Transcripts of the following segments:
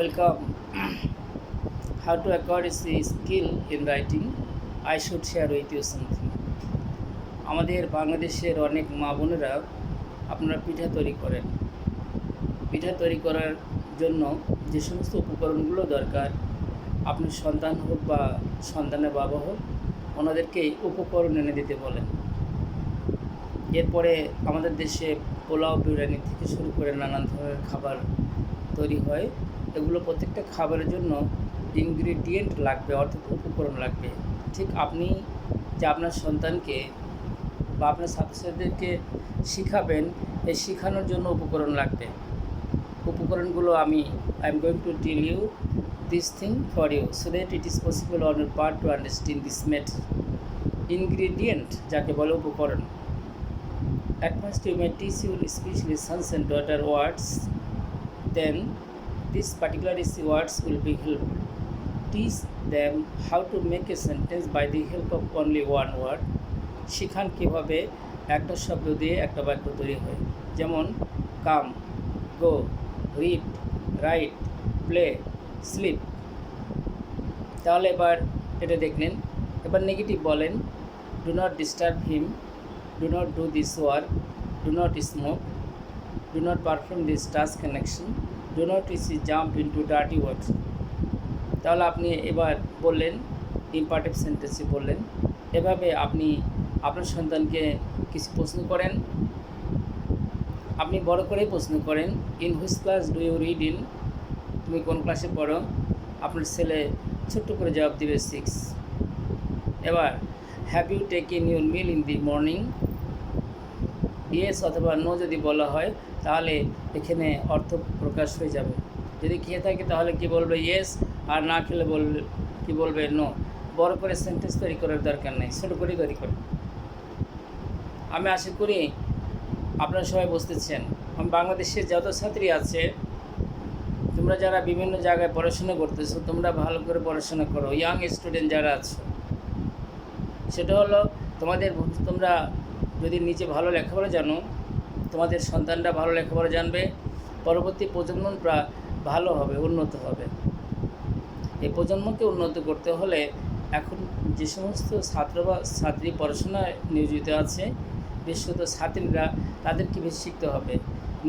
Welcome. How to acquire a skill in writing? I should share with you something. আমাদের বাংলাদেশের অনেক মা বোনেরা আপনারা পিঠা তৈরি করেন। পিঠা তৈরি করার জন্য যে সমস্ত উপকরণগুলো দরকার, আপনার সন্তান হোক বা সন্তানের বাবা হোক, ওনাদেরকে উপকরণ এনে দিতে বলেন। এরপরে আমাদের দেশে পোলাও, বিরিয়ানি থেকে শুরু করে নানান ধরনের খাবার তৈরি হয়। এগুলো প্রত্যেকটা খাবারের জন্য ইনগ্রিডিয়েন্ট লাগবে, অর্থাৎ উপকরণ লাগবে। ঠিক আপনি যে আপনার সন্তানকে বা আপনার ছাত্রছাত্রীদেরকে শিখাবেন, এই শেখানোর জন্য উপকরণ লাগবে। উপকরণগুলো I am going to tell you this thing for you so that it is possible on your part to understand this matter. Ingredient যাকে বলে উপকরণ। At first you may teach your especially sons and daughter words, then these particular words will be helpful. Teach them how to make a sentence by the help of only one word. শিখান কীভাবে একটা শব্দ দিয়ে একটা বাক্য তৈরি হয়। যেমন কাম, গো, রিড, রাইট, প্লে, স্লিপ। তাহলে এবার এটা দেখলেন। এবার নেগেটিভ বলেন, do not disturb him, do not do this work, do not smoke, do not perform this task connection, do not jump into dirty water. তাহলে আপনি এবার বললেন, ইম্পারেটিভ সেন্টেন্সে বললেন। এভাবে আপনি আপনার সন্তানকে কিছু প্রশ্ন করেন, আপনি বড় করেই প্রশ্ন করেন। In which class do you read in? তুমি কোন ক্লাসে পড়ো? আপনার ছেলে ছোট্ট করে জবাব দিবে 6। এবার have you taken your meal in the morning? Yes অথবা নো যদি বলা হয় তাহলে এখানে অর্থ প্রকাশ হয়ে যাবে। যদি খেয়ে থাকে তাহলে কি বলবে? ইয়েস। আর না খেলে কি বলবে? নো। বড় করে সেন্টেন্স তৈরি করার দরকার নেই, ছোটো করেই তৈরি করুন। আমি আশা করি আপনারা সবাই বুঝতেছেন। বাংলাদেশের যত ছাত্রী আছে, তোমরা যারা বিভিন্ন জায়গায় পড়াশোনা করতেছো, তোমরা ভালো করে পড়াশোনা করো। ইয়াং স্টুডেন্ট যারা আছো, সেটা হলো তোমরা যদি নিজে ভালো লেখাপড়া জানো, তোমাদের সন্তানরা ভালো লেখাপড়া জানবে, পরবর্তী প্রজন্মটা ভালো হবে, উন্নত হবে। এই প্রজন্মকে উন্নত করতে হলে এখন যে সমস্ত ছাত্র বা ছাত্রী পড়াশোনায় নিয়োজিত আছে, বিশেষত ছাত্রীরা, তাদেরকে বেশি শিখতে হবে।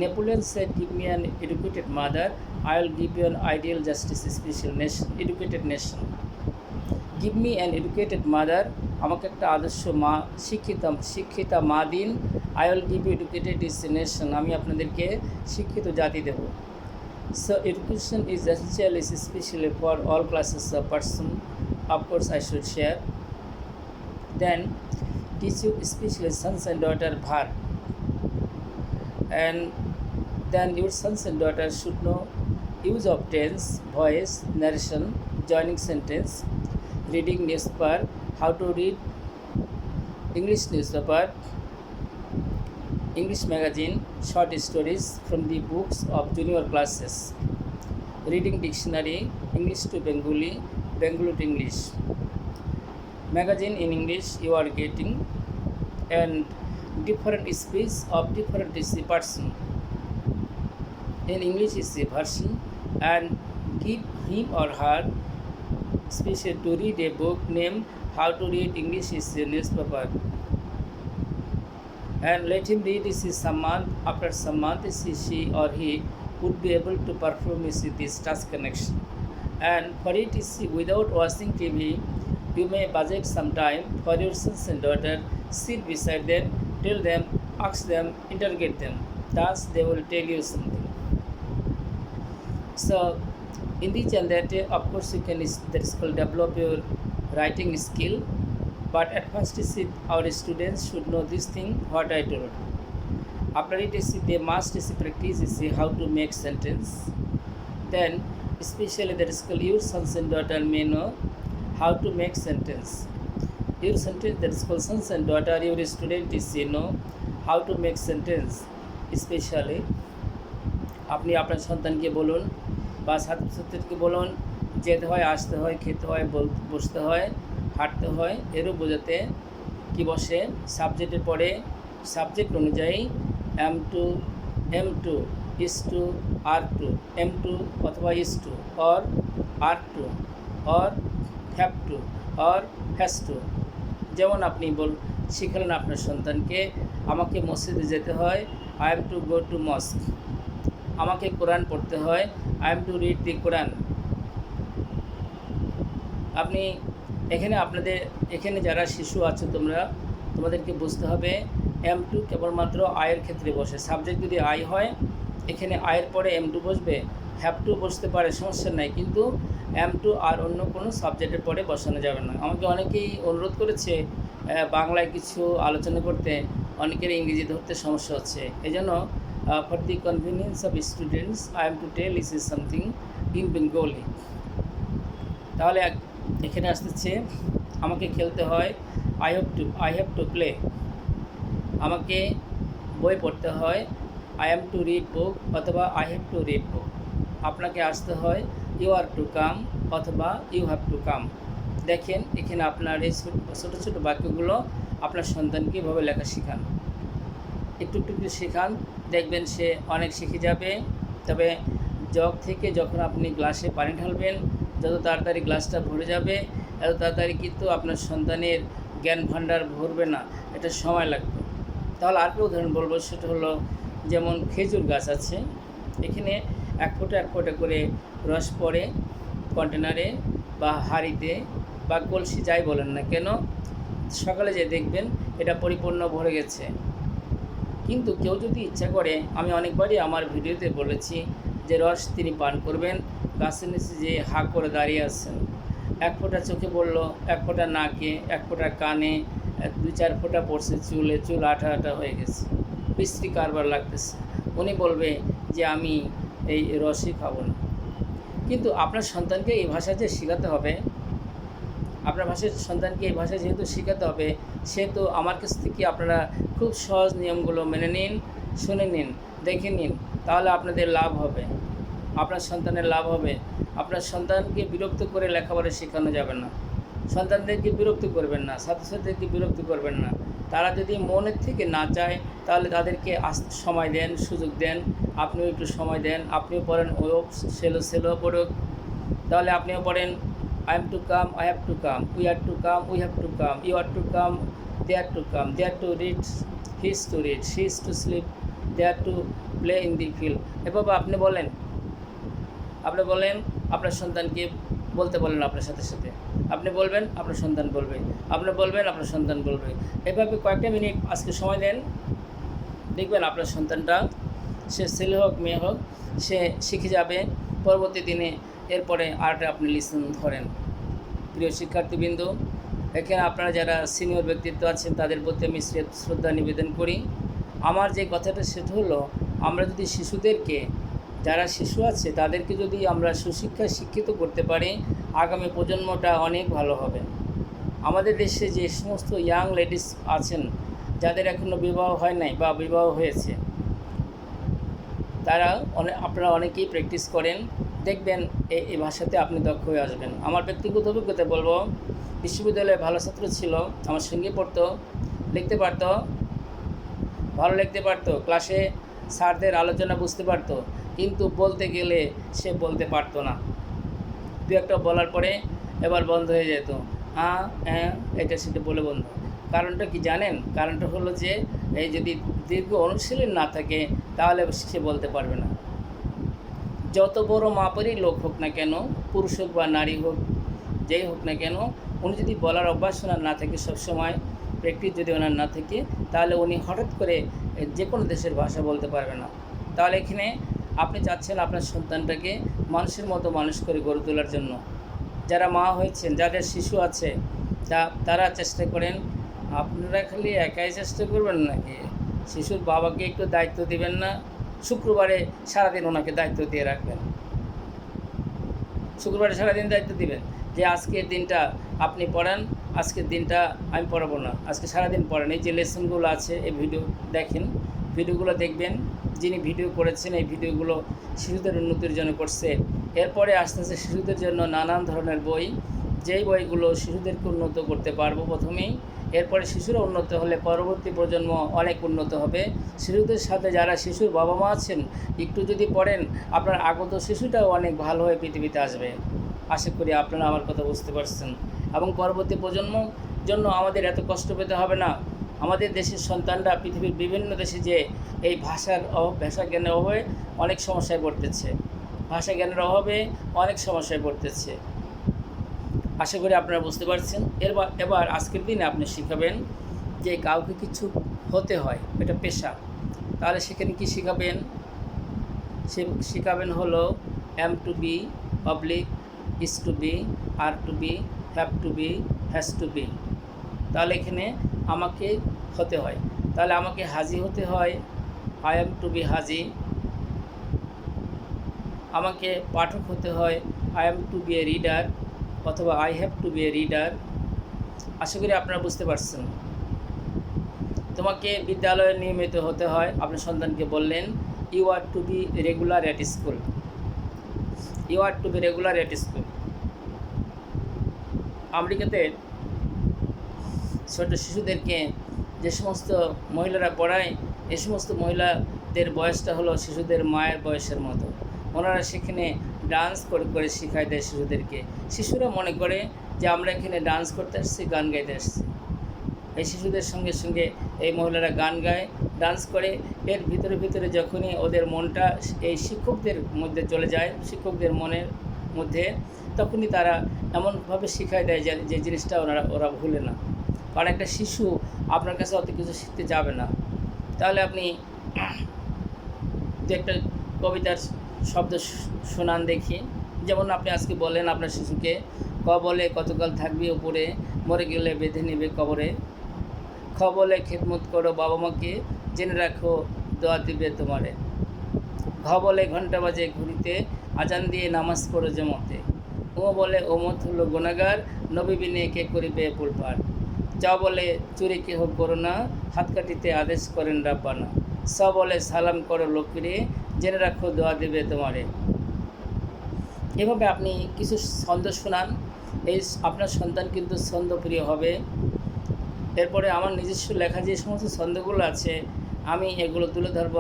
Napoleon said, give me an educated mother, I will give you an ideal justice special nation, educated nation. Give me an educated mother, আমাকে একটা আদর্শ মা, শিক্ষিতা মা দিন। I will give you educated nation, আমি আপনাদেরকে শিক্ষিত জাতি দেব। So education is essential, is specially for all classes of person, of course I should share. Then teach you especially sons and daughters verb, and then your sons and daughters should know use of tense, voice, narration, joining sentence, reading newspaper, how to read English newspaper, English magazine, short stories from the books of junior classes, reading dictionary, English to Bengali, Bengali to English, magazine in English you are getting, and different speech of different person. In English is a version, and give him or her special to read a book named How to Read English is a newspaper, and let him read this some month. After some month she or he would be able to perform this task connection. And for it is without watching TV, you may budget some time for your sons and daughters. Sit beside them, tell them, ask them, interrogate them. Thus they will tell you something. So in this and that, of course you can develop your writing skill, but at first our students should know this thing what I told. After it they must practice how to make sentence. Then especially your sons and daughters may know how to make sentence. Your sentence, that is called sons and daughter, your student is know how to make sentence. Especially আপনি আপনার সন্তানকে বলুন বা ছাত্রছাত্রীকে বলুন, যেতে হয়, আসতে হয়, খেতে হয়, বসতে হয়, হাঁটতে হয়, এরও বোঝাতে কি বসে সাবজেক্টের পরে সাবজেক্ট অনুযায়ী am to, is to, R2, M2 অথবা S2 or R2 or have to or has to। যেমন আপনি শিখালেন আপনার সন্তানকে, আমাকে মসজিদে যেতে হয়, I am to go to mosque। আমাকে কোরআন পড়তে হয়, I am to read the Quran। আপনি এখানে যারা শিশু আছো তোমাদেরকে বুঝতে হবে M2 কেবলমাত্র আয়ের ক্ষেত্রে বসে। সাবজেক্ট যদি আই হয়, এখানে আয়ের পরে M2 বসবে, হ্যাভ টু বসতে পারে, সমস্যা নাই, কিন্তু M2 আর অন্য কোনো সাবজেক্টের পরে বসানো যাবে না। আমাকে অনেকেই অনুরোধ করেছে বাংলায় কিছু আলোচনা করতে, অনেকের ইংরেজি ধরতে সমস্যা হচ্ছে। এই জন্য for the convenience of students I am to tell is is something in Bengali. তাহলে এখানে আসতেছে আমাকে খেলতে হয়, আই হ্যাভ টু প্লে। আমাকে বই পড়তে হয়, I am to read book অথবা I have to read book. আপনাকে আসতে হয়, ইউ আর টু কাম অথবা ইউ হ্যাভ টু কাম। দেখেন এখানে আপনার এই ছোটো ছোটো বাক্যগুলো আপনার সন্তানকে এভাবে লেখা শেখান, একটু একটু করে শেখান, দেখবেন সে অনেক শিখে যাবে। তবে জগ থেকে যখন আপনি গ্লাসে পানি ঢালবেন, যত তাড়াতাড়ি গ্লাসটা ভরে যাবে, এত তাড়াতাড়ি কিন্তু আপনার সন্তানের জ্ঞান ভাণ্ডার ভরবে না, এটা সময় লাগবে। তাহলে আরেকটা উদাহরণ বলবো, সেটা হলো যেমন খেজুর গাছ আছে, এখানে এক ফোঁটা করে রস পড়ে কন্টেনারে বা হাঁড়িতে বা কলসি যাই বলেন না কেন, সকালে যে দেখবেন এটা পরিপূর্ণ ভরে গেছে। কিন্তু কেউ যদি ইচ্ছা করে, আমি অনেকবারই আমার ভিডিওতে বলেছি যে রস তিনি পান করবেন, গাছের নিচে যে হা করে দাঁড়িয়ে আছেন, এক ফোঁটা চোখে পড়লো, এক ফোঁটা নাকে, এক ফোঁটা কানে, 2-4 ফোঁটা পড়ছে চুলে, চুল আঠা আঠা হয়ে গেছে, বিশ্রী কারবার লাগতেছে। উনি বলবে যে আমি এই রসই খাবো না। কিন্তু আপনার সন্তানকে এই ভাষা যে শেখাতে হবে, আপনার সন্তানকে এই ভাষা যেহেতু শেখাতে হবে, সেহেতু আমার কাছ থেকে আপনারা খুব সহজ নিয়মগুলো মেনে নিন, শুনে নিন, দেখে নিন, তাহলে আপনাদের লাভ হবে, আপনার সন্তানের লাভ হবে। আপনার সন্তানকে বিরক্ত করে লেখাপড়া শেখানো যাবে না, সন্তানদেরকে বিরক্ত করবেন না, ছাত্রছাত্রীদেরকে বিরক্ত করবেন না। তারা যদি মনের থেকে না চায়, তাহলে তাদেরকে সময় দেন, সুযোগ দেন, আপনিও একটু সময় দেন, আপনিও পড়েন, ওও সেলো পড়ুক, তাহলে আপনিও পড়েন, I am to come, I have to come, we are to come, we have to come, you are to come, they are to come, they are to read, he is to read, she is to sleep, they are to play in the field। এভাবে আপনি বলেন আপনার সন্তানকে বলতে বলেন, আপনার সাথে সাথে আপনি বলবেন, আপনার সন্তান বলবে, আপনি বলবেন, আপনার সন্তান বলবে। এভাবে কয়েকটা মিনিট আজকে সময় দেন, দেখবেন আপনার সন্তানটা, সে ছেলে হোক মেয়ে হোক, সে শিখে যাবে পরবর্তী দিনে। এরপরে আরেকটা আপনি লিসন ধরেন। প্রিয় শিক্ষার্থীবৃন্দ, এখানে আপনারা যারা সিনিয়র ব্যক্তিত্ব আছেন তাদের প্রতি আমি শ্রদ্ধা নিবেদন করি। আমার যে কথাটা সেটা হলো, আমরা যদি শিশুদেরকে, যারা শিশু আছে তাদেরকে যদি আমরা সুশিক্ষায় শিক্ষিত করতে পারি, আগামী প্রজন্মটা অনেক ভালো হবে। আমাদের দেশে যে সমস্ত ইয়াং লেডিস আছেন, যাদের এখনও বিবাহ হয় নাই বা বিবাহ হয়েছে, তারা আপনারা অনেকেই প্র্যাকটিস করেন, দেখবেন এই ভাষাতে আপনি দক্ষ হয়ে আসবেন। আমার ব্যক্তিগত অভিজ্ঞতা বলবো, বিশ্ববিদ্যালয়ে ভালো ছাত্র ছিল, আমার সঙ্গে পড়তো, লিখতে পারতো, ভালো লিখতে পারতো, ক্লাসে স্যারদের আলোচনা বুঝতে পারতো, কিন্তু বলতে গেলে সে বলতে পারতো না। দু একটা বলার পরে এবার বন্ধ হয়ে যেত, এটা সেটা বলে বন্ধ। কারণটা কি জানেন? কারণটা হলো যে এই যদি দীর্ঘ অনুশীলন না থাকে, তাহলে সে বলতে পারবে না। যত বড় মাপেরই লোক হোক না কেন, পুরুষ হোক বা নারী হোক, যেই হোক না কেন, উনি যদি বলার অভ্যাস ওনার না থাকে, সবসময় প্র্যাকটিস যদি ওনার না থাকে, তাহলে উনি হঠাৎ করে যে কোনো দেশের ভাষা বলতে পারবে না। তাহলে এখানে আপনি চাচ্ছেন আপনার সন্তানটাকে মানুষের মতো মানুষ করে গড়ে তোলার জন্য। যারা মা হয়েছেন, যাদের শিশু আছে, তারা চেষ্টা করেন, আপনারা খালি একাই চেষ্টা করবেন নাকি, শিশুর বাবাকে একটু দায়িত্ব দিবেন না? শুক্রবারে সারাদিন ওনাকে দায়িত্ব দিয়ে রাখবেন, শুক্রবারে সারাদিন দায়িত্ব দিবেন যে আজকের দিনটা আপনি পড়ান, আজকের দিনটা আমি পড়াবো না, আজকে সারাদিন পড়েন। এই যে লেসনগুলো আছে, এই ভিডিওগুলো দেখবেন, যিনি ভিডিও করেছেন এই ভিডিওগুলো শিশুদের উন্নতির জন্য করছে। এরপরে আস্তে আস্তে শিশুদের জন্য নানান ধরনের বই, যেই বইগুলো শিশুদেরকে উন্নত করতে পারবো প্রথমেই, এরপরে শিশুরা উন্নত হলে পরবর্তী প্রজন্ম অনেক উন্নত হবে। শিশুদের সাথে যারা শিশুর বাবা মা আছেন, একটু যদি পড়েন, আপনার আগত শিশুটাও অনেক ভালো হয়ে পৃথিবীতে আসবে। আশা করি আপনারা আমার কথা বুঝতে পারছেন। এবং পরবর্তী প্রজন্মর জন্য আমাদের এত কষ্ট পেতে হবে না। আমাদের দেশের সন্তানরা পৃথিবীর বিভিন্ন দেশে যে এই ভাষা জ্ঞানের অভাবে অনেক সমস্যায় পড়তেছে, ভাষা জ্ঞানের অভাবে অনেক সমস্যায় পড়তেছে। আশা করি আপনারা বুঝতে পারছেন। এবার আজকের দিনে আপনি শিখাবেন যে কাউকে কিছু হতে হয়, এটা পেশা। তাহলে সেখানে কি শিখাবেন? শিখাবেন হলো am to be, public, is to be, are to be, have to be, has to be. তাহলে এখানে আমাকে হতে হয়, তাহলে আমাকে হাজি হতে হয়, আই এম টু বি হাজি। আমাকে পাঠক হতে হয়, I am to be a reader, অথবা I have to be a reader. আশা করি আপনারা বুঝতে পারছেন। তোমাকে বিদ্যালয়ে নিয়মিত হতে হয়, আপনার সন্তানকে বললেন you are to be regular at school, you are to be regular at school. আমেরিকাতে ছোট শিশুদেরকে যে সমস্ত মহিলারা পড়ায়, এই সমস্ত মহিলাদের বয়সটা হলো শিশুদের মায়ের বয়সের মতো। ওনারা সেখানে ডান্স করে করে শেখায় দেয় শিশুদেরকে। শিশুরা মনে করে যে আমরা এখানে ডান্স করতে আসছি, গান গাইতে আসছি। এই শিশুদের সঙ্গে সঙ্গে এই মহিলারা গান গায়, ডান্স করে। এর ভিতরে ভিতরে যখনই ওদের মনটা এই শিক্ষকদের মধ্যে চলে যায়, শিক্ষকদের মনের মধ্যে, তখনই তারা এমনভাবে শিখায় দেয় যে জিনিসটা ওরা ভুলে না। কারণ একটা শিশু আপনার কাছে অত কিছু শিখতে যাবে না। তাহলে আপনি যে একটা কবিতার শব্দ শোনান দেখি। যেমন আপনি আজকে বলেন আপনার শিশুকে, ক বলে কতকাল থাকবি উপরে, মরে গেলে বেঁধে নেবে কবরে। খ বলে খেদমত করো বাবা মাকে, জেনে রাখো দোয়া দিবে তোমারে। ঘ বলে ঘণ্টা বাজে ঘুরিতে, আজান দিয়ে নামাজ পড়ো জমাতে। ও বলে ওমত হলো গুনাহগার, নবী বিনে কে করিবে পুলপার। চ বলে চুরি কেহ করো না, হাত কাটিতে আদেশ করেন রাব্বানা। স বলে সালাম করো লোকরে, জেনে রাখো দোয়া দেবে তোমারে। এভাবে আপনি কিছু ছন্দ শোনান, এই আপনার সন্তান কিন্তু ছন্দপ্রিয় হবে। এরপরে আমার নিজস্ব লেখা যে সমস্ত ছন্দগুলো আছে, আমি এগুলো তুলে ধরবো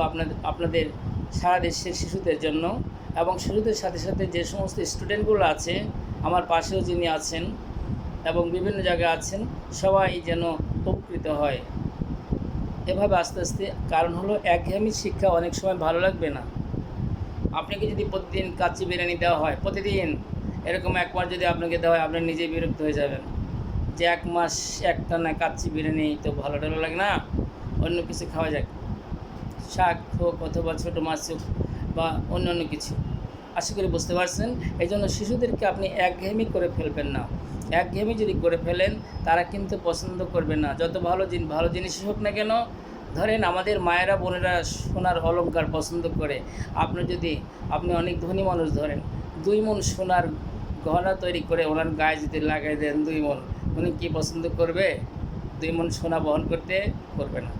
আপনাদের সারা দেশের শিশুদের জন্য। এবং শিশুদের সাথে সাথে যে সমস্ত স্টুডেন্টগুলো আছে, আমার পাশেও যিনি আছেন এবং বিভিন্ন জায়গায় আছেন, সবাই যেন উপকৃত হয়। এভাবে আস্তে আস্তে, কারণ হলো একঘেয়েমি শিক্ষা অনেক সময় ভালো লাগবে না। আপনাকে যদি প্রতিদিন কাচ্চি বিরিয়ানি দেওয়া হয়, প্রতিদিন এরকম এক মাস যদি আপনাকে দেওয়া হয়, আপনি নিজেই বিরক্ত হয়ে যাবেন যে এক মাস একটানা কাচ্চি বিরিয়ানি তো ভালো লাগে না, অন্য কিছু খাওয়া যায়, শাক হোক অথবা ছোটো মাছ হোক বা অন্য কিছু। আশা করি বুঝতে পারছেন। এই জন্য শিশুদেরকে আপনি একঘেয়েমি করে ফেলবেন না। একঘেয়েমি যদি করে ফেলেন, তারা কিন্তু পছন্দ করবে না, যত ভালো জিনিস হোক না কেন। ধরেন আমাদের মায়েরা বোনেরা সোনার অলংকার পছন্দ করে। আপনি অনেক ধনী মানুষ, ধরেন 2 মণ সোনার গহনা তৈরি করে ওনার গায়ে যদি লাগাই দেন 2 মণ, উনি কী পছন্দ করবে? 2 মণ সোনা বহন করবে না।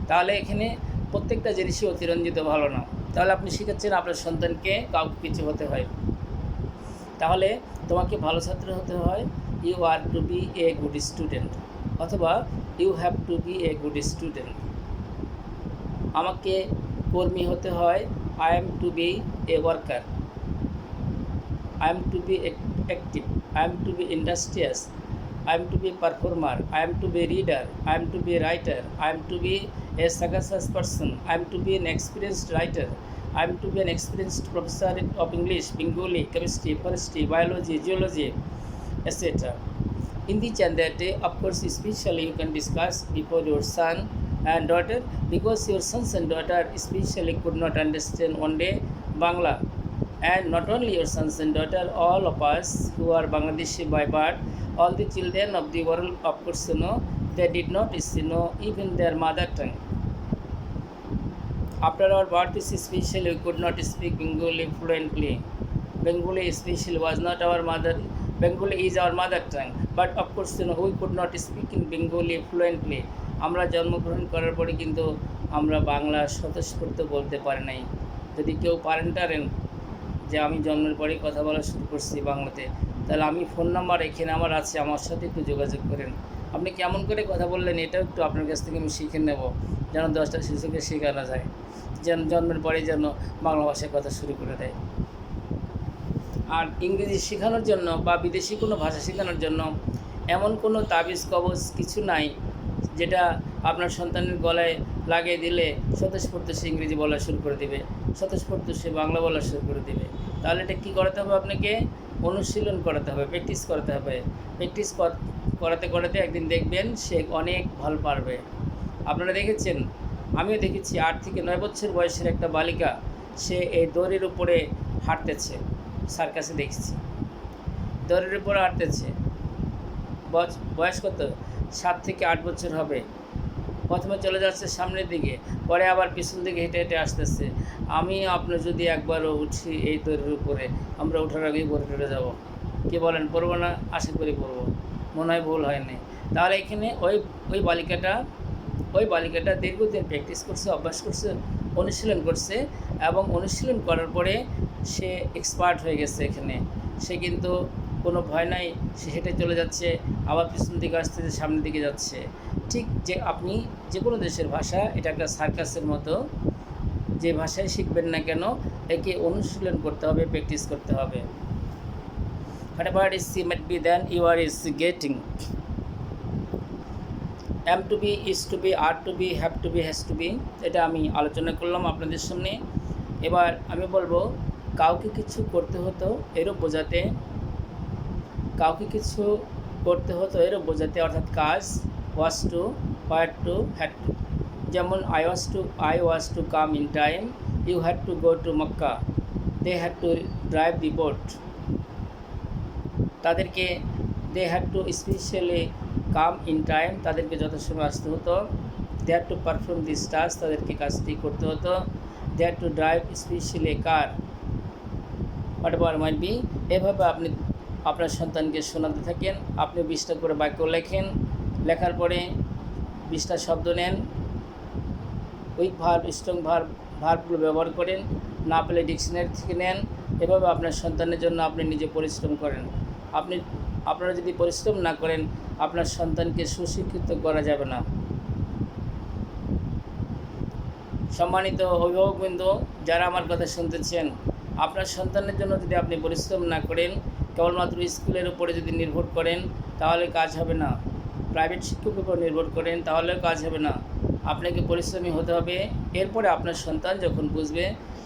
তাহলে এখানে প্রত্যেকটা জিনিসই অতিরঞ্জিত ভালো না। তাহলে আপনি শিখাচ্ছেন আপনার সন্তানকে কাউকে কিছু হতে হয়। তাহলে তোমাকে ভালো ছাত্র হতে হয়, you are to be a good student, অথবা you have to be a good student. আমাকে কর্মী হতে হয়, I am to be a worker, I am to be active, I am to be industrious, I am to be a performer, I am to be a reader, I am to be a writer, I am to be a sagacious person, I am to be an experienced writer, I am to be an experienced professor of English, Bengali, chemistry, forestry, biology, geology, etc. In this and that day, of course, especially you can discuss before your son and daughter, because your sons and daughter especially could not understand one day Bangla. And not only your sons and daughter, all of us who are Bangladeshi by birth, all the children of the world, of course, they did not know even their mother tongue. After our birth, especially we could not speak Bengali fluently. Bengali especially was not our mother. Bengali is our mother tongue, but of course, we could not speak in Bengali fluently. আমরা জন্মগ্রহণ করার পরে কিন্তু আমরা বাংলা স্বতঃস্ফূর্ত বলতে পারি নাই। যদি কেউ পারেন যে আমি জন্মের পরেই কথা বলা শুরু করছি বাংলাতে, তাহলে আমি ফোন নাম্বার এখানে আমার আছে, আমার সাথে একটু যোগাযোগ করেন। আপনি কেমন করে কথা বললেন এটাও একটু আপনার কাছ থেকে আমি শিখে নেব, যেন 10টা শিশুকে শেখানো যায়, যেন জন্মের পরেই যেন বাংলা ভাষায় কথা শুরু করে দেয়। আর ইংরেজি শেখানোর জন্য বা বিদেশি কোনো ভাষা শেখানোর জন্য এমন কোনো তাবিজ কবজ কিছু নাই যেটা আপনার সন্তানের গলায় লাগিয়ে দিলে স্বতঃস্ফূর্ত সে ইংরেজি বলা শুরু করে দেবে, স্বতঃস্ফূর্ত সে বাংলা বলা শুরু করে দেবে। তাহলে এটা কী করাতে হবে? আপনাকে অনুশীলন করাতে হবে, প্র্যাকটিস করাতে হবে। প্র্যাকটিস করাতে করাতে একদিন দেখবেন সে অনেক ভালো পারবে। আপনারা দেখেছেন, আমিও দেখেছি 8 থেকে 9 বছর বয়সের একটা বালিকা সে এই দড়ির উপরে হাঁটতেছে, সার্কাসে দেখছি দড়ির উপরে হাঁটতেছে। বয়স কত? 7 থেকে 8 বছর হবে। প্রথমে চলে যাচ্ছে সামনের দিকে, পরে আবার পিছন দিকে হেঁটে হেঁটে আসতেছে। আমি আপনি যদি একবারও উঠি এই দড়ির উপরে, আমরা ওঠার আগেই পরে টরে যাব। কী বলেন, পড়বো না? আশা করি পড়বো, মনে হয় ভুল হয়নি। তাহলে এখানে ওই বালিকাটা দীর্ঘদিন প্র্যাকটিস করছে, অভ্যাস করছে, অনুশীলন করছে, এবং অনুশীলন করার পরে সে এক্সপার্ট হয়ে গেছে। এখানে সে কিন্তু কোনো ভয় নাই, সে হেঁটে চলে যাচ্ছে, আবার পিছন দিকে আসতেছে, সামনের দিকে যাচ্ছে। ঠিক যে আপনি যে কোনো দেশের ভাষা, এটা একটা সার্কাসের মতো, যে ভাষায় শিখবেন না কেন একে অনুশীলন করতে হবে, প্র্যাকটিস করতে হবে। whatever is see might be then you are is getting am to be, is to be, are to be, have to be, has to be, এটা আমি আলোচনা করলাম আপনাদের সামনে। এবার আমি বলবো কাউকে কিছু করতে হতো এরও বোঝাতে, কাউকে কিছু করতে হতো এরও বোঝাতে, অর্থাৎ কাজ, was to, were to, had to. যেমন I was to come in time, you had to go to Makkah, they had to drive the boat। তাদেরকে they had to specially come in time, তাদেরকে যথাসময়ে আসতে হতো। they had to perform this task, তাদেরকে কাজটি করতে হতো। they had to drive specially a car, whatever might be। এভাবে আপনি আপনার সন্তানকে শোনাতে থাকেন। আপনি 20টা করে বাক্য লেখেন, লেখার পরে 20টা শব্দ নেন, উইক ভার্ব, স্ট্রং ভার্বগুলো ব্যবহার করেন, না পেলে ডিকশনারি থেকে নেন। এভাবে আপনার সন্তানের জন্য আপনি নিজে পরিশ্রম করেন। আপনারা যদি পরিশ্রম না করেন, আপনার সন্তানকে সুশিক্ষিত করা যাবে না। সম্মানিত অভিভাবকবৃন্দ, যারা আমার কথা শুনতেছেন, আপনার সন্তানের জন্য যদি আপনি পরিশ্রম না করেন, কেবলমাত্র স্কুলের উপরে যদি নির্ভর করেন তাহলে কাজ হবে না, প্রাইভেট শিক্ষকের উপর নির্ভর করেন তাহলেও কাজ হবে না। আপনাকে পরিশ্রমী হতে হবে। এরপরে আপনার সন্তান যখন বুঝবে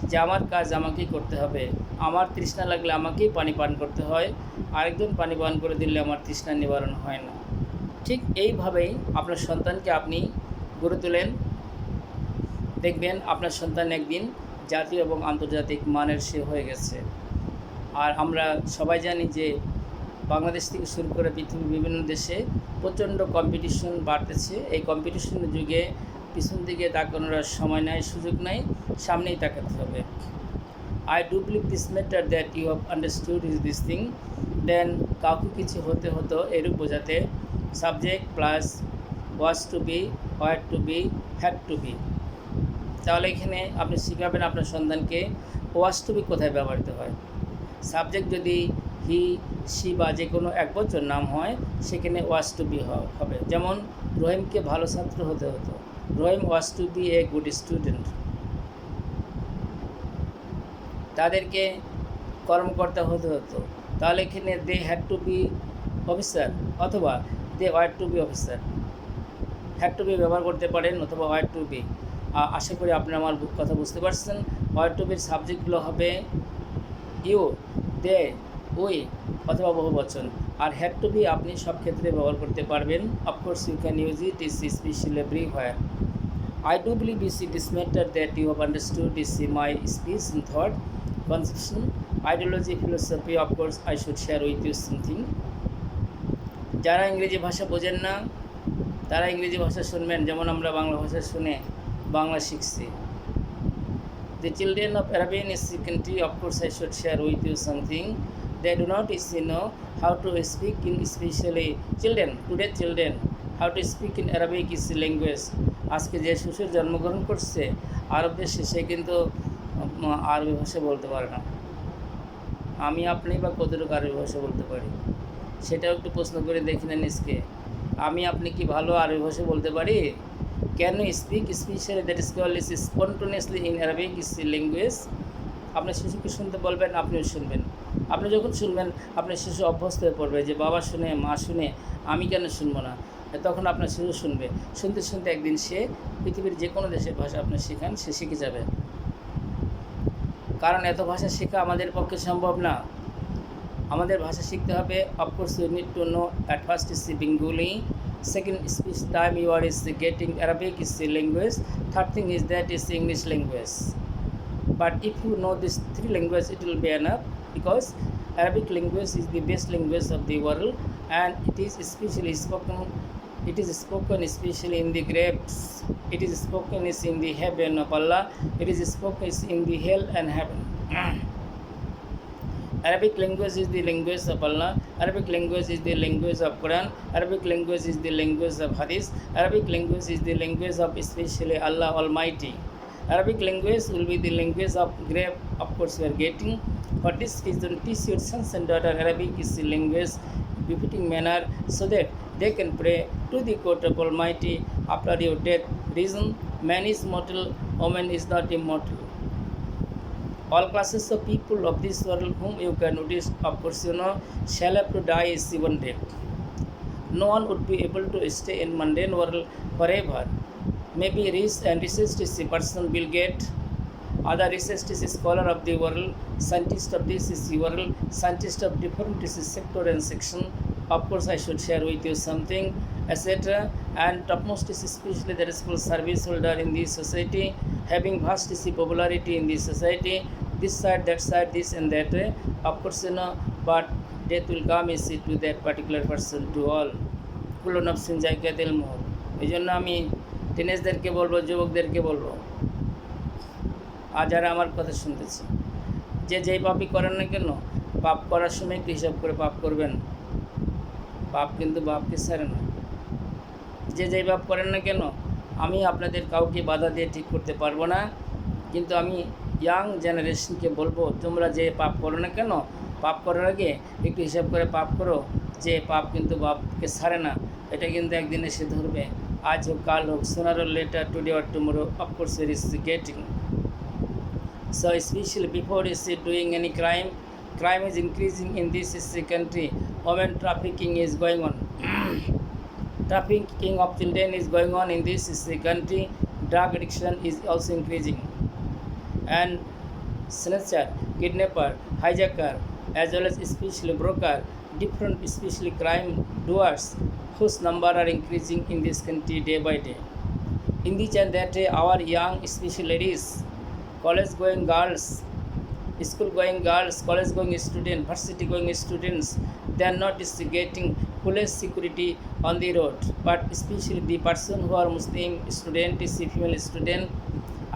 যে আমার কাজ আমাকেই করতে হবে, আমার তৃষ্ণা লাগলে আমাকেই পানি পান করতে হয়, আরেকজন পানি পান করে দিলে আমার তৃষ্ণা নিবারণ হয় না। ঠিক এইভাবেই আপনার সন্তানকে আপনি গড়ে তোলেন। দেখবেন আপনার সন্তান একদিন জাতীয় এবং আন্তর্জাতিক মানের সে হয়ে গেছে। আর আমরা সবাই জানি যে বাংলাদেশ থেকে শুরু করে পৃথিবীর বিভিন্ন দেশে প্রচণ্ড কম্পিটিশন বাড়তেছে। এই কম্পিটিশনের যুগে পিছন দিকে তাকানোর সময় নাই, সুযোগ নাই, সামনেই তাকাতে হবে। I do believe this matter that you have understood is this thing, then কাউকে কিছু হতে হতো এরূপ বোঝাতে subject plus was to be, where to be, had to be. তাহলে এখানে আপনি শেখাবেন আপনার সন্তানকে ওয়াজ টু বি কোথায় ব্যবহৃত হয়। সাবজেক্ট যদি হি, সি বা যে কোনো একবচন নাম হয় সেখানে ওয়াজ টু বি হবে। যেমন রহিমকে ভালো ছাত্র হতে হতো, Rahim was to be a good student. তাদেরকে কর্মকর্তা হতে হতো, তাহলে এখানে they had to be officer, অথবা they were to be officer. Had to be ব্যবহার করতে পারেন অথবা ওয়ার টু বি। আশা করি আপনি আমার কথা বুঝতে পারছেন। ওয়ার টু বির সাবজেক্টগুলো হবে ইউ, দে, উই অথবা বহুবচন। আর হ্যাড টু বি আপনি সব ক্ষেত্রে ব্যবহার করতে পারবেন। Of course you can use it is especially everywhere. I do believe this matter that you have understood is my speech and thought, conception, ideology, philosophy. Of course, I should share with you something. যারা ইংরেজি ভাষা বোঝেন না তারা ইংরেজি ভাষা শুনবেন, যেমন আমরা বাংলা ভাষা শুনে বাংলা শিখছি। The children of Arabian country, of course, I should share with you something. They do not know how to speak in especially children. Today children how to speak in Arabic is language. আজকে যে শিশুর জন্মগ্রহণ করছে আরব দেশে, সে কিন্তু আরবি ভাষা বলতে পারে না। আমি আপনি বা কতটুকু আরবি ভাষা বলতে পারি সেটাও একটু প্রশ্ন করে দেখি না নিজকে। আমি আপনি কি ভালো আরবি ভাষা বলতে পারি? Can you speak specially that is called is spontaneously in Arabic is language? আপনার শিশুকে শুনতে বলবেন, আপনিও শুনবেন। আপনি যখন শুনবেন, আপনার শিশু অভ্যস্ত হয়ে পড়বে যে বাবা শুনে, মা শুনে, আমি কেন শুনবো না? তখন আপনার শিশু শুনবে। শুনতে শুনতে একদিন সে পৃথিবীর যে কোনো দেশের ভাষা আপনি শেখান, সে শিখে যাবে। কারণ এত ভাষা শেখা আমাদের পক্ষে সম্ভব না। আমাদের ভাষা শিখতে হবে। Of course you need to know at first is Bengali, second speech time you are is getting Arabic is language, third thing is that is English language. But if you know these three languages, it will be enough, because Arabic language is the best language of the world, and it is especially spoken. It is spoken especially in the graves. It is spoken is in the heaven of Allah. It is spoken is in the hell and heaven. Arabic language is the language of Allah. Arabic language is the language of Quran. Arabic language is the language of Hadith. Arabic language is the language of especially Allah Almighty. Arabic language will be the language of grave. Of course, we are getting. For this reason, teach your sons and daughters Arabic is the language befitting manner, so that they can pray to the court of Almighty after your death. Reason: man is mortal, woman is not immortal. All classes of people of this world whom you can notice, of course, you know, shall have to die is one day. No one would be able to stay in mundane world forever. Maybe rich and researched is the person Bill Gates. Other researched is scholar of the world. Scientist of this is the world. Scientist of different is sector and section. Of course, I should share with you something, etc. And topmost is especially the responsible service holder in this society, having vast is the popularity in this society. This side, that side, this and that. Of course, you know, but death will come is to that particular person to all. Kullu nafsin zaikatul maut. এই জন্য আমি টিনেজদেরকে বলবো, যুবকদেরকে বলবো, আর যারা আমার কথা শুনতেছে, যে যেই পাপই করেন না কেন, পাপ করার সময় একটু হিসাব করে পাপ করবেন। পাপ কিন্তু বাপকে ছাড়ে না। যে যেই পাপ করেন না কেন, আমি আপনাদের কাউকে বাধা দিয়ে ঠিক করতে পারবো না, কিন্তু আমি ইয়াং জেনারেশনকে বলবো, তোমরা যে পাপ করো না কেন, পাপ করার আগে একটু হিসাব করে পাপ করো। যে পাপ কিন্তু বাপকে ছাড়ে না, এটা কিন্তু একদিন এসে ধরবে। আজ হোক, কাল হোক, sooner or later, today or tomorrow, of course it is getting. So especially before is doing any crime, crime is increasing in this country. Women trafficking is going on. Trafficking of children is going on in this country. Drug addiction is also increasing. And snatcher, kidnapper, hijacker, as well as especially broker, different especially crime doers, whose number are increasing in this country day by day. In this and that day, our young especially ladies, college going girls, school going girls, college going students, varsity going students, they are not getting police security on the road, but especially the person who are Muslim student is a female student.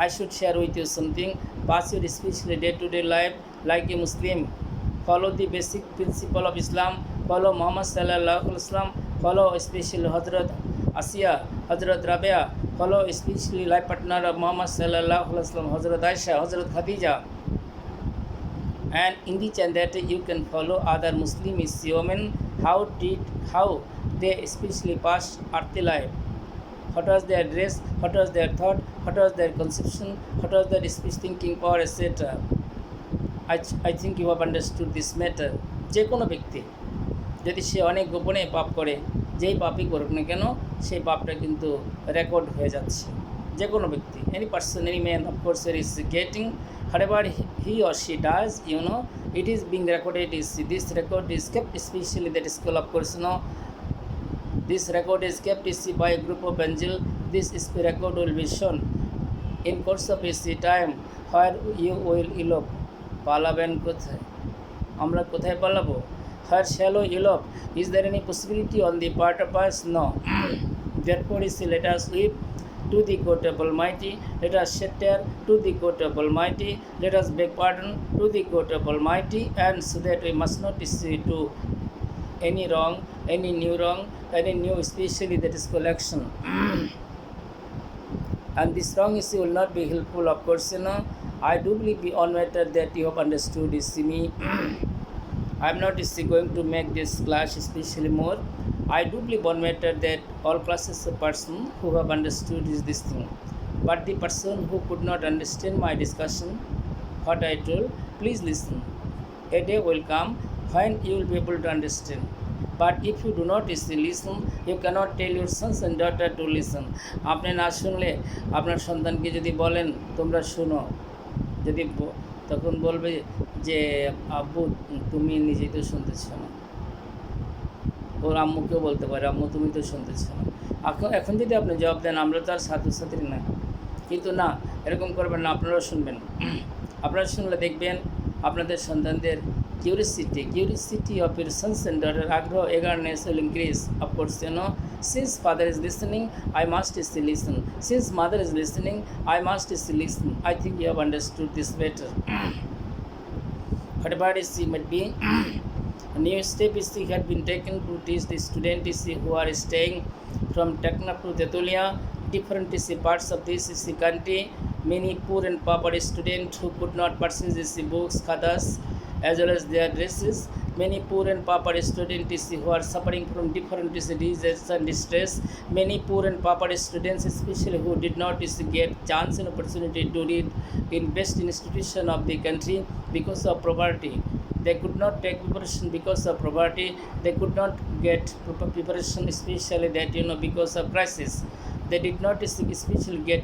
I should share with you something. Pass your especially day-to-day life like a Muslim. Follow the basic principle of Islam. Follow Muhammad sallallahu alaihi wasallam. Follow especially Hazrat Asiya, Hazrat Rabia. Follow especially life partner of Muhammad sallallahu alaihi wasallam, Hazrat Aisha, Hazrat Khadija. And in the and that you can follow other Muslim women, how they especially pass earthly life. What was their dress, what was their thought, what was their conception, what was their speech, thinking power, etc. I think you have understood this matter. যে কোনো ব্যক্তি যদি সে অনেক গোপনে পাপ করে, যেই পাপই করুক না কেন, সেই পাপটা কিন্তু রেকর্ড হয়ে যাচ্ছে। যে কোনো ব্যক্তি, any person, any man, of course, is getting whatever he or she does, you know, it is being recorded. This record is kept especially that school, of course, you know. This record is kept by a group of angels. This record will be shown in course of time where you will elope. পালাবেন কোথায়? আমরা কোথায় পালাবো? Where shall we elope? Is there any possibility on the part of us? No. Therefore, let us weep to the court of Almighty. Let us shed tear to the court of Almighty. Let us beg pardon to the court of Almighty, and so that we must not do any wrong, any new wrong, any new, especially that is collection. And this wrong is will not be helpful, of course, you know. I do believe on matter that you have understood is me. I am not going to make this class especially more. I do believe one matter that all classes of person who have understood is this thing. But the person who could not understand my discussion, what I told, please listen. A day will come when you will be able to understand. But if you do not listen, you cannot tell your sons and daughter to listen. আপনি না শুনলে আপনার সন্তানকে যদি বলেন তোমরা শুনো, যদি তখন বলবে যে আব্বু তুমি নিজেই তো শুনতেছ না। ওর আম্মুকেও বলতে পারে আম্মু তুমি তো শুনতেছ না। এখন যদি আপনি জবাব দেন আমরা তো আর ছাত্রছাত্রী না, কিন্তু না, এরকম করবেন না, আপনারাও শুনবেন। আপনারা শুনলে দেখবেন আপনাদের সন্তানদের curiosity of your sons and daughter, agroh, eagerness will increase. Of course, since father is listening, I must still listen. Since mother is listening, I must still listen. I think you have understood this better. Whatever is might be, a new step is had been taken to teach the students who are staying from Teknaf to Tetulia, different parts of this country. Many poor and pauper students who could not purchase these books, khatas, as well as their dresses. Many poor and pauper students who are suffering from different diseases and distress. Many poor and pauper students, especially who did not get chance and opportunity to read in best institution of the country because of poverty. They could not take preparation because of poverty. They could not get proper preparation, especially that because of crisis. They did not especially get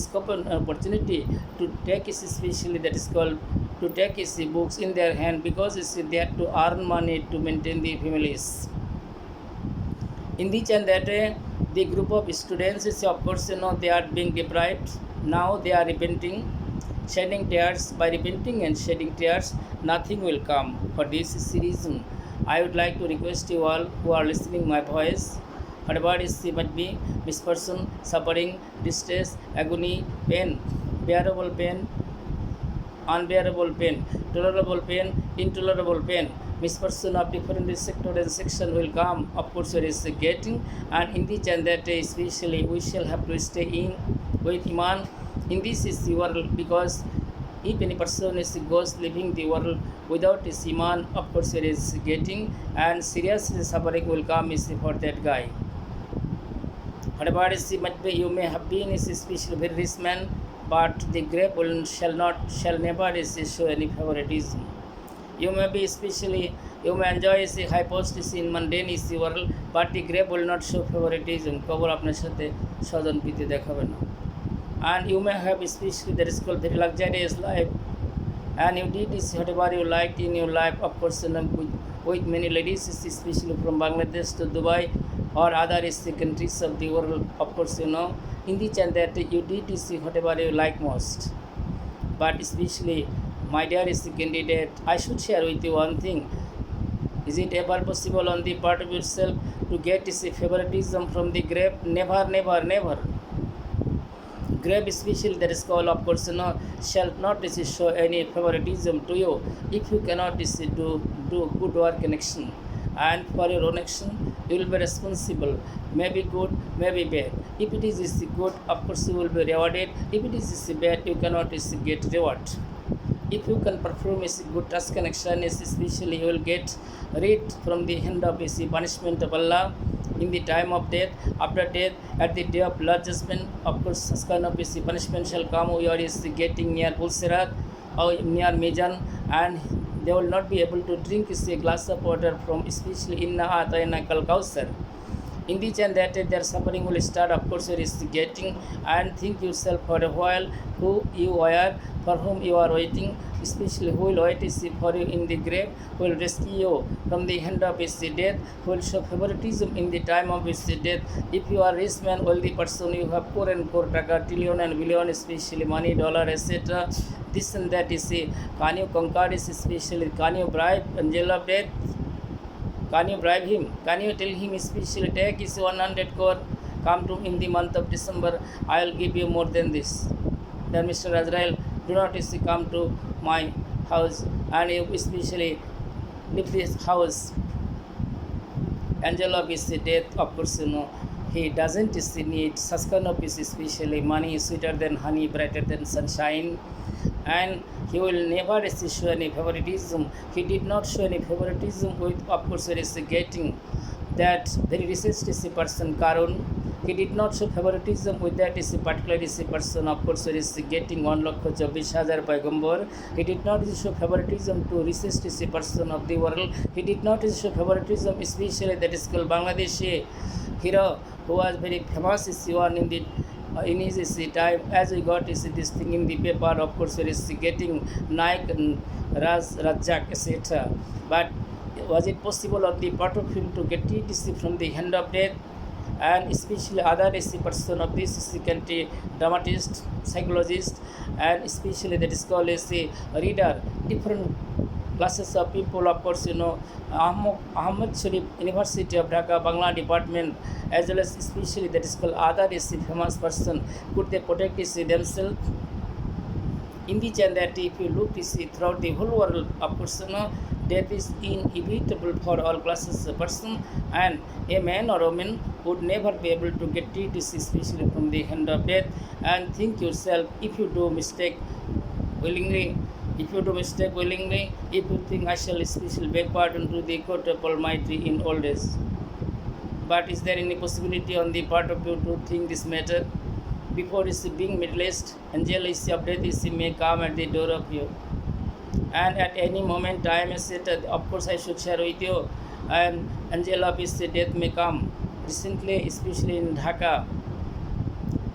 scope and opportunity to take especially that is called to take books in their hand because they had to earn money to maintain the families. In this and that the group of students is of course they are being deprived. Now they are repenting, shedding tears. By repenting and shedding tears, nothing will come. For this reason, I would like to request you all who are listening my voice, whatever is might be misfortune, suffering, distress, agony, pain, bearable pain, unbearable pain, tolerable pain, intolerable pain, misfortune of different sector and section will come. Of course, there is getting, and in this and that especially we shall have to stay in with Iman. In this is the world, because if any person goes living the world without his Iman, of course there is getting, and serious suffering will come for that guy. Whatever is might be, you may have been especially very rich man, but the grape shall never show any favoritism. You may be especially, you may enjoy high post in mundane world, but the grape will not show favoritism. কবর আপনার সাথে স্বজন প্রীতি দেখাবে না। And you may have especially that is called very luxurious life, and you did whatever you liked in your life, of course with many ladies, especially from Bangladesh to Dubai or other countries of the world. Of course in the chance that you did whatever you like most. But especially, my dear candidate, I should share with you one thing. Is it ever possible on the part of yourself to get favoritism from the grape? Never, never, never. Grape especially that is called, of course shall not show any favoritism to you if you cannot do good work in action, and for your own action you will be responsible, maybe good, maybe bad. If it is good, of course you will be rewarded. If it is bad, you cannot get reward. If you can perform a good task and action, especially you will get rid from the hand of punishment of Allah in the time of death, after death, at the day of Lord judgment. Of course, such kind of punishment shall come. We are getting near Pulsirat or near Mizan, and they will not be able to drink a glass of water from especially Inna Atayna Kal Kausar. In this and that their suffering will start. Of course, there is getting, and think yourself for a while who you are, for whom you are waiting, especially who will wait for you in the grave, who will rescue you from the hand of his death, who will show favoritism in the time of his death. If you are rich man, wealthy person, you have poor and poor, taka, trillion and billion, especially money, dollar, etc. This and that can you conquer this, especially can you bribe angel of death? Can you bribe him? Can you tell him especially take his 100 crore, come to in the month of December, I will give you more than this. Then Mr. Azrael, do not come to my house, and you especially leave this house. Angel of his death, of course he doesn't need such kind of especially money sweeter than honey, brighter than sunshine, and he will never show any favoritism. He did not show any favoritism with, of course, there is getting. that very racist is a person Karun. He did not show favoritism with that is a particular is a person, of course, is getting 1,24,000 Paigambor. He did not show favoritism to racist is a person of the world. He did not show favoritism, especially that is called Bangladeshi hero who was very famous is one in his time. As we got this thing in the paper, of course, it is getting Nike and Rajak, etc. But was it possible on the part of him to get TTC from the hand of death? And especially other is the person of this is the country dramatist, psychologist, and especially that is called as a reader, different classes of people, of course, Ahmad Sharif University of Dhaka, Bangla department, as well as especially that is called other is the famous person. Could they protect themselves? In the gender, if you look to see throughout the whole world, of course, death is inevitable for all classes of person, and a man or a woman would never be able to get TTC, especially from the hand of death. And think yourself, if you do mistake willingly, if you think I shall especially beg pardon to the court of Almighty in old age. But is there any possibility on the part of you to think this matter? Before is being middle-aged, angel is of death is may come at the door of you. And at any moment time is it, of course I should share with you, and angel of his death may come. Recently, especially in Dhaka,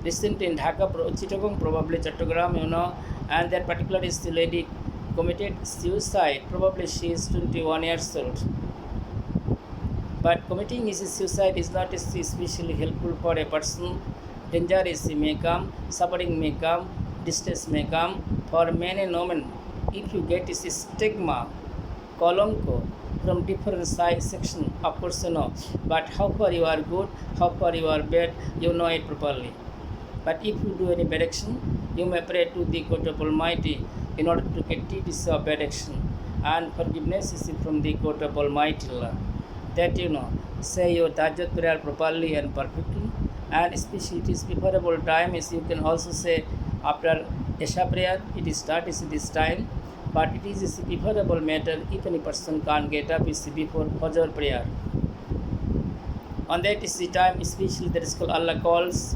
Chittagong, probably Chattogram, and that particular is the lady committed suicide. Probably she is 21 years old. But committing is suicide is not especially helpful for a person. Danger is may come, suffering may come, distress may come for men and women. If you get is stigma, kolonko from different side section, of course but how far you are good, how far you are bad, you know it properly. But if you do any bad action, you may pray to the court of Almighty in order to get TTC of bad action, and forgiveness is from the court of Almighty Allah. That say your Tahajjud prayer properly and perfectly, and especially it is preferable time is you can also say after Isha prayer, it is start is this time, but it is a preferable matter if any person can't get up is before Fajr prayer. On that is the time, especially that is called Allah calls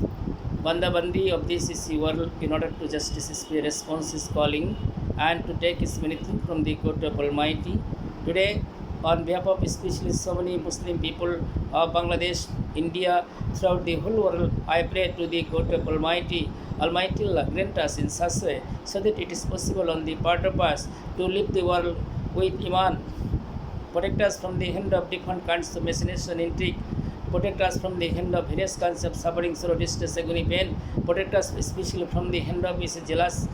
Banda Bandi of this is the world in order to justice is the response is calling, and to take is many things from the court of Almighty. Today, on behalf of especially so many Muslim people of Bangladesh, India, throughout the whole world, I pray to the court of Almighty Allah grant us in such way so that it is possible on the part of us to live the world with Iman. Protect us from the hand of different kinds of machination, intrigue. Protect us from the hand of various kinds of suffering, sorrow, distress, agony, pain. Protect us especially from the hand of is jealous,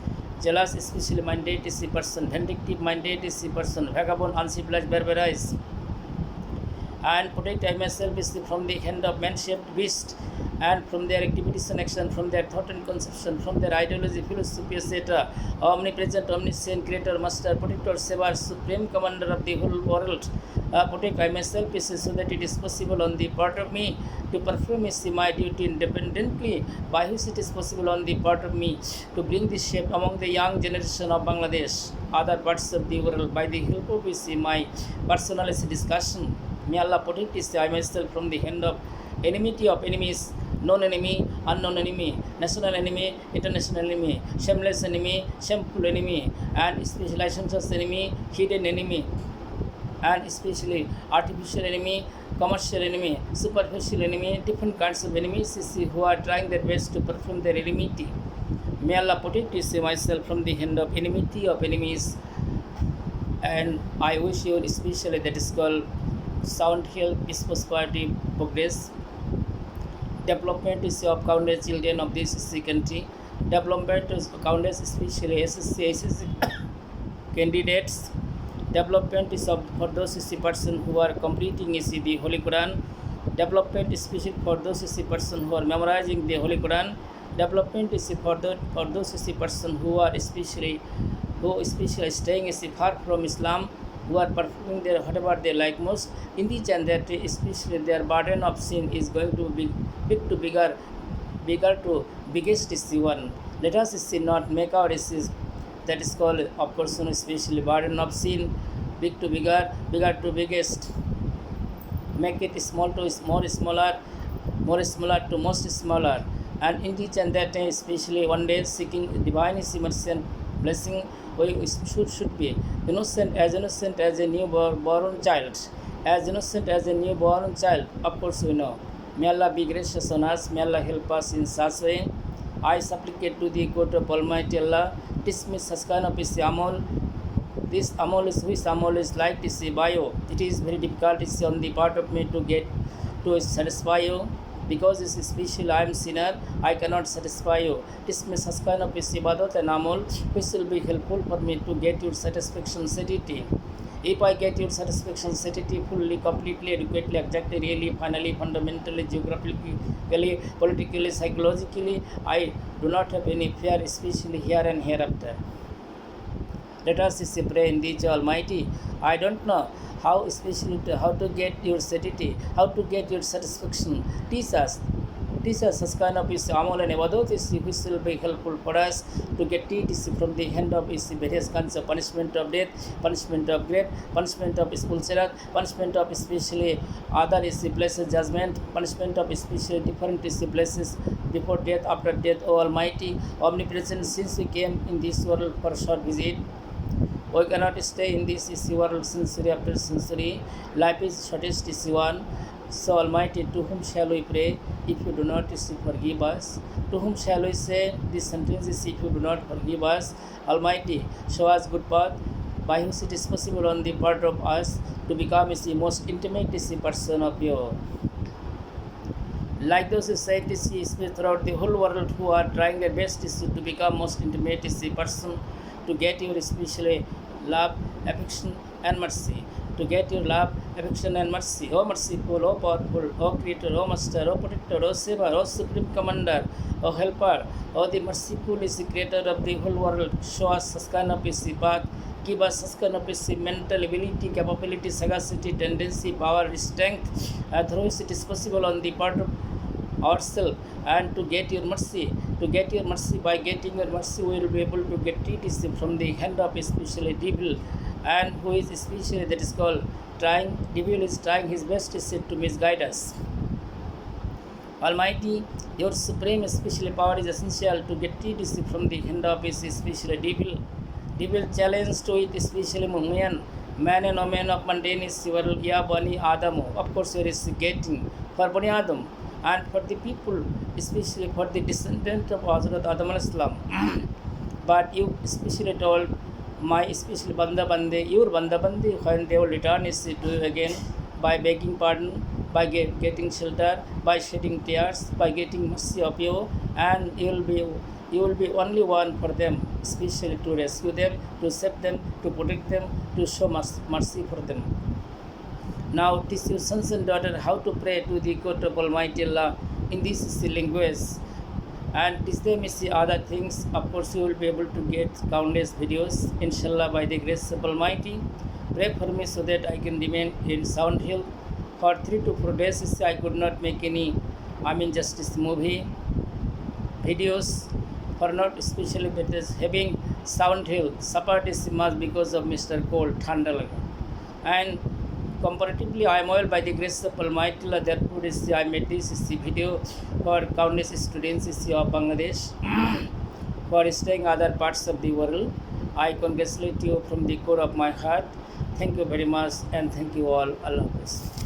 especially minded is the person, vindictive minded is the person, vagabond, uncivilized, barbarized. And protect I myself is from the hand of man-shaped beast, and from their activities and action, from their thought and conception, from their ideology, philosophy, etc. Omnipresent, omniscient, creator, master, protector, saver, supreme commander of the whole world. Protect I myself is so that it is possible on the part of me to perform my duty independently, by which it is possible on the part of me to bring this shape among the young generation of Bangladesh, other parts of the world, by the help of my personal discussion. May Allah protect I myself from the hand of enmity of enemies, known enemy, unknown enemy, national enemy, international enemy, shameless enemy, shameful enemy, and especially licentious enemy, hidden enemy, and especially artificial enemy, commercial enemy, superficial enemy, different kinds of enemies who are trying their best to perform their enmity. May Allah protect myself from the hand of enmity of enemies. And I wish you especially that is called sound health, peace, prosperity, progress, development is of countless children of this country, development is countless especially SSC candidates, development is of for those person who are completing the Holy Quran, development especially for those person who are memorizing the Holy Quran, development is for those person who are especially staying far from Islam, who are performing their whatever they like most in the and that especially their burden of sin is going to be bigger to biggest is the one. Let us not make our that is called of course especially burden of sin big to bigger to biggest. make it small to more smaller, more smaller to most smaller, and in each and that day, especially one day, seeking divine mercy and blessing, we should be innocent as a newborn child, as innocent as a newborn child. Of course, we know. May Allah be gracious on us. May Allah help us in such way. I supplicate to the court of Almighty Allah, dismiss such kind of amal. This amal is which amal is like this bio. It is very difficult. It's on the part of me to get to satisfy you, because it's special. I am sinner. I cannot satisfy you. Dismiss such kind of ibadat and amal which will be helpful for me to get your satisfaction, satiety. If I get your satisfaction, satiety fully, completely, adequately, exactly, really, finally, fundamentally, geographically, politically, psychologically, I do not have any fear, especially here and hereafter. Let us pray in the Almighty. I don't know how, especially how to get your satiety, how to get your satisfaction. Teach us such kind of amal and ibadat which will be helpful for us to get it from the hand of various kinds of punishment of death, punishment of grave, punishment of spulserat, punishment of especially other blessed judgment, punishment of especially different places before death, after death. O Almighty, omnipresent, since we came in this world for short visit, we cannot stay in this world century after century. Life is shortest is one. So Almighty, to whom shall we pray if you do not forgive us? To whom shall we say these sentences if you do not forgive us? Almighty, show us good path by which it is possible on the part of us to become the most intimate person of you. Like those who say this throughout the whole world, who are trying their best to become most intimate person, to get your especially love, affection and mercy. To get your love, affection and mercy. O merciful, O powerful, O creator, O master, O protector, O savior, O supreme commander, O helper, O the merciful is the creator of the whole world. Show us such kind of path. Give us such kind of mental ability, capability, sagacity, tendency, power, strength, through which it is possible on the part of ourselves, and to get your mercy. To get your mercy, by getting your mercy, we will be able to get it from the hand of especially devil, and who is especially that is called trying. Devil is trying his best to misguide us. Almighty, your supreme especially power is essential to get it from the hand of especially devil. Devil challenged to it especially man and woman of mundane is Ya Bani Adam. Of course, there is getting for Bani Adam, and for the people, especially for the descendant of Hazrat Adam al-Islam. But you especially told my especially Banda Bande, your Banda Bande, when they will return is to you again by begging pardon, by getting shelter, by shedding tears, by getting mercy of you, and you will be only one for them, especially to rescue them, to save them, to protect them, to show mercy for them. Now teach your sons and daughters how to pray to the court of Almighty Allah in this language, and teach them other things. Of course, you will be able to get countless videos, inshallah, by the grace of Almighty. Pray for me so that I can remain in sound health. For 3 to 4 days, I could not make any, just this movie videos, for not especially that is having sound health. Suffered is much because of Mr. Cold, Thanda. And comparatively, I am well by the grace of Almighty Allah. Therefore, I made this video for countless students of Bangladesh for staying other parts of the world. I congratulate you from the core of my heart. Thank you very much, and thank you all. Allah Hafiz.